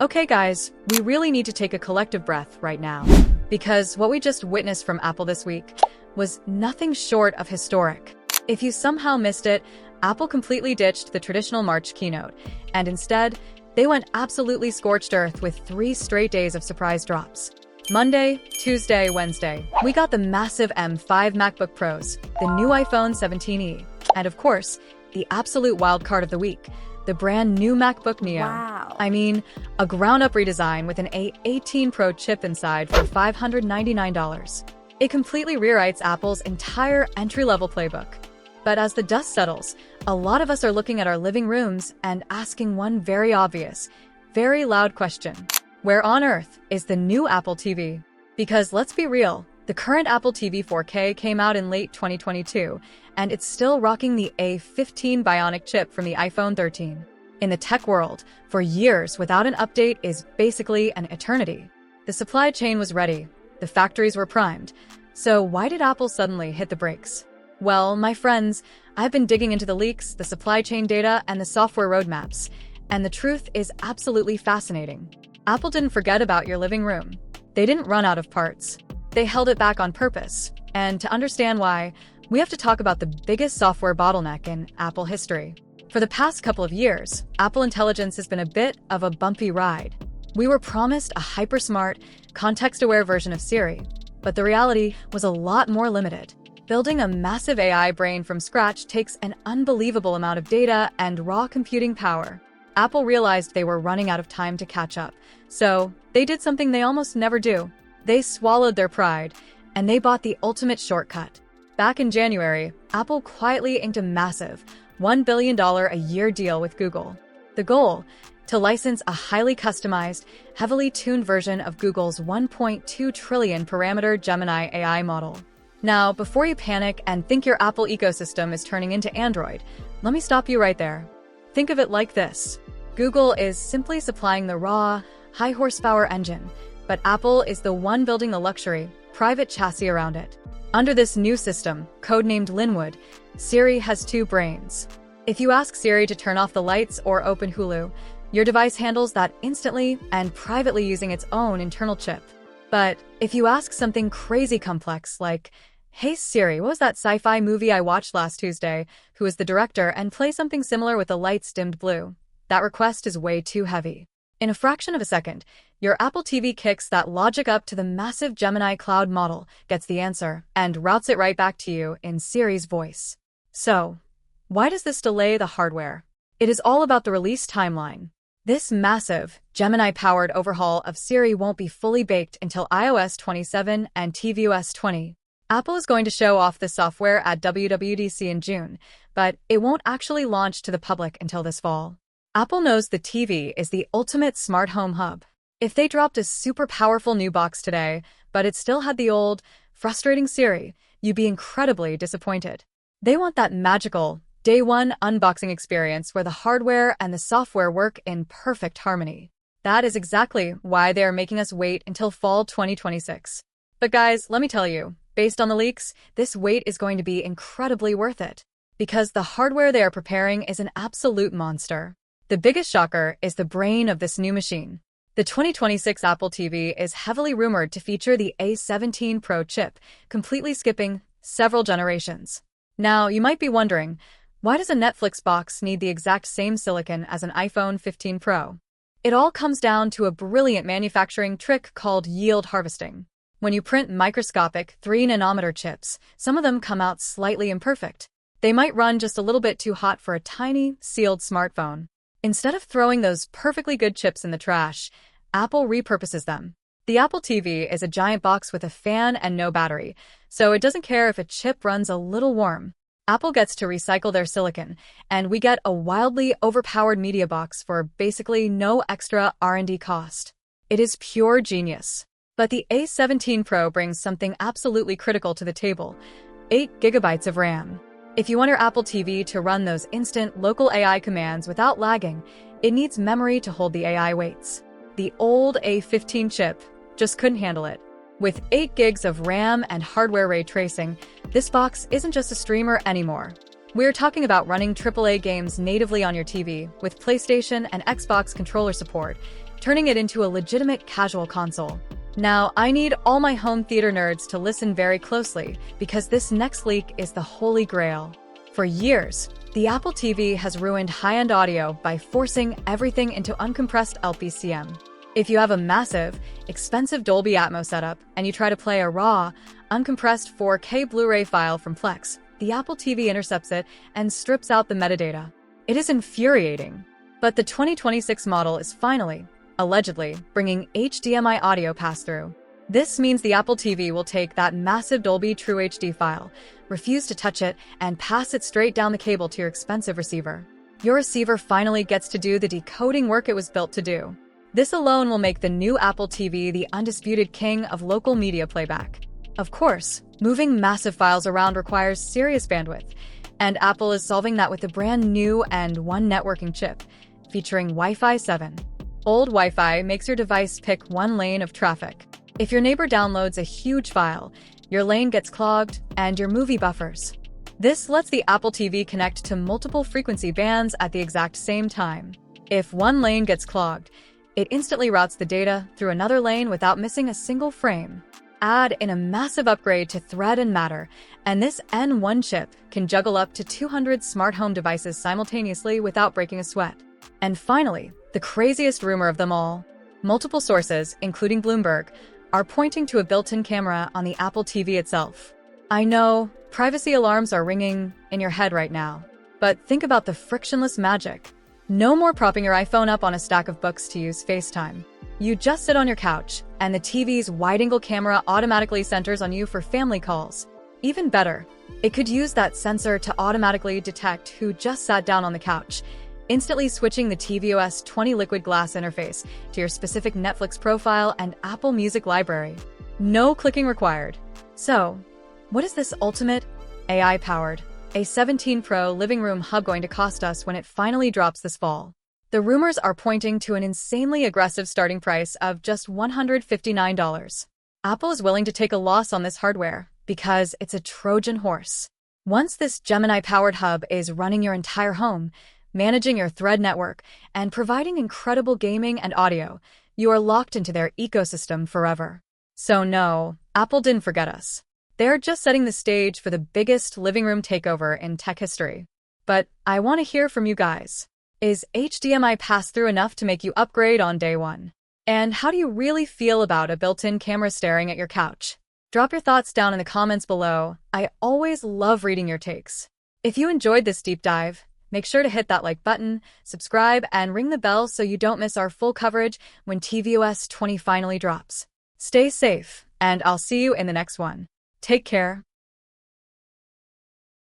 Okay guys, we really need to take a collective breath right now, because what we just witnessed from Apple this week was nothing short of historic. If you somehow missed it, Apple completely ditched the traditional March keynote, and instead, they went absolutely scorched earth with 3 straight days of surprise drops. Monday, Tuesday, Wednesday, we got the massive M5 MacBook Pros, the new iPhone 17e, and of course, the absolute wildcard of the week, the brand new MacBook Neo. Wow. I mean, a ground-up redesign with an A17 Pro chip inside for $599. It completely rewrites Apple's entire entry-level playbook. But as the dust settles, a lot of us are looking at our living rooms and asking one very obvious, very loud question. Where on earth is the new Apple TV? Because let's be real, the current Apple TV 4K came out in late 2022, and it's still rocking the A15 Bionic chip from the iPhone 13. In the tech world, for years without an update is basically an eternity. The supply chain was ready, the factories were primed, so why did Apple suddenly hit the brakes? Well, my friends, I've been digging into the leaks, the supply chain data, and the software roadmaps, and the truth is absolutely fascinating. Apple didn't forget about your living room. They didn't run out of parts. They held it back on purpose, and to understand why, we have to talk about the biggest software bottleneck in Apple history. For the past couple of years, Apple Intelligence has been a bit of a bumpy ride. We were promised a hyper-smart, context-aware version of Siri, but the reality was a lot more limited. Building a massive AI brain from scratch takes an unbelievable amount of data and raw computing power. Apple realized they were running out of time to catch up, so they did something they almost never do. They swallowed their pride, and they bought the ultimate shortcut. Back in January, Apple quietly inked a massive $1 billion a year deal with Google. The goal? To license a highly customized, heavily tuned version of Google's 1.2 trillion parameter Gemini AI model. Now, before you panic and think your Apple ecosystem is turning into Android, let me stop you right there. Think of it like this. Google is simply supplying the raw, high-horsepower engine, but Apple is the one building the luxury, private chassis around it. Under this new system, codenamed Linwood, Siri has 2 brains. If you ask Siri to turn off the lights or open Hulu, your device handles that instantly and privately using its own internal chip. But if you ask something crazy complex like, "Hey Siri, what was that sci-fi movie I watched last Tuesday? Who is the director?" and play something similar with the lights dimmed blue, that request is way too heavy. In a fraction of a second, your Apple TV kicks that logic up to the massive Gemini cloud model, gets the answer, and routes it right back to you in Siri's voice. So, why does this delay the hardware? It is all about the release timeline. This massive, Gemini-powered overhaul of Siri won't be fully baked until iOS 27 and tvOS 20. Apple is going to show off this software at WWDC in June, but it won't actually launch to the public until this fall. Apple knows the TV is the ultimate smart home hub. If they dropped a super powerful new box today, but it still had the old, frustrating Siri, you'd be incredibly disappointed. They want that magical, day one unboxing experience where the hardware and the software work in perfect harmony. That is exactly why they are making us wait until fall 2026. But guys, let me tell you, based on the leaks, this wait is going to be incredibly worth it. Because the hardware they are preparing is an absolute monster. The biggest shocker is the brain of this new machine. The 2026 Apple TV is heavily rumored to feature the A17 Pro chip, completely skipping several generations. Now, you might be wondering, why does a Netflix box need the exact same silicon as an iPhone 15 Pro? It all comes down to a brilliant manufacturing trick called yield harvesting. When you print microscopic 3-nanometer chips, some of them come out slightly imperfect. They might run just a little bit too hot for a tiny, sealed smartphone. Instead of throwing those perfectly good chips in the trash, Apple repurposes them. The Apple TV is a giant box with a fan and no battery, so it doesn't care if a chip runs a little warm. Apple gets to recycle their silicon, and we get a wildly overpowered media box for basically no extra R&D cost. It is pure genius. But the A17 Pro brings something absolutely critical to the table: 8 gigabytes of RAM. If you want your Apple TV to run those instant local AI commands without lagging, it needs memory to hold the AI weights. The old A15 chip just couldn't handle it. With 8 gigs of RAM and hardware ray tracing, this box isn't just a streamer anymore. We're talking about running AAA games natively on your TV with PlayStation and Xbox controller support, turning it into a legitimate casual console. Now, I need all my home theater nerds to listen very closely because this next leak is the holy grail. For years, the Apple TV has ruined high-end audio by forcing everything into uncompressed LPCM. If you have a massive, expensive Dolby Atmos setup and you try to play a raw, uncompressed 4K Blu-ray file from Plex, the Apple TV intercepts it and strips out the metadata. It is infuriating. But the 2026 model is finally, allegedly, bringing HDMI audio pass-through. This means the Apple TV will take that massive Dolby True HD file, refuse to touch it, and pass it straight down the cable to your expensive receiver. Your receiver finally gets to do the decoding work it was built to do. This alone will make the new Apple TV the undisputed king of local media playback. Of course, moving massive files around requires serious bandwidth, and Apple is solving that with a brand new and one networking chip, featuring Wi-Fi 7. Old Wi-Fi makes your device pick one lane of traffic. If your neighbor downloads a huge file, your lane gets clogged and your movie buffers. This lets the Apple TV connect to multiple frequency bands at the exact same time. If one lane gets clogged, it instantly routes the data through another lane without missing a single frame. Add in a massive upgrade to Thread and Matter, and this N1 chip can juggle up to 200 smart home devices simultaneously without breaking a sweat. And finally, the craziest rumor of them all. Multiple sources, including Bloomberg, are pointing to a built-in camera on the Apple TV itself. I know, privacy alarms are ringing in your head right now, but think about the frictionless magic. No more propping your iPhone up on a stack of books to use FaceTime. You just sit on your couch, and the TV's wide-angle camera automatically centers on you for family calls. Even better, it could use that sensor to automatically detect who just sat down on the couch, instantly switching the tvOS 20 liquid glass interface to your specific Netflix profile and Apple Music library. No clicking required. So, what is this ultimate, AI-powered A17 Pro living room hub going to cost us when it finally drops this fall? The rumors are pointing to an insanely aggressive starting price of just $159. Apple is willing to take a loss on this hardware because it's a Trojan horse. Once this Gemini-powered hub is running your entire home, managing your Thread network, and providing incredible gaming and audio, you are locked into their ecosystem forever. So no, Apple didn't forget us. They're just setting the stage for the biggest living room takeover in tech history. But I want to hear from you guys. Is HDMI pass-through enough to make you upgrade on day one? And how do you really feel about a built-in camera staring at your couch? Drop your thoughts down in the comments below. I always love reading your takes. If you enjoyed this deep dive, make sure to hit that like button, subscribe, and ring the bell so you don't miss our full coverage when tvOS 20 finally drops. Stay safe, and I'll see you in the next one. Take care.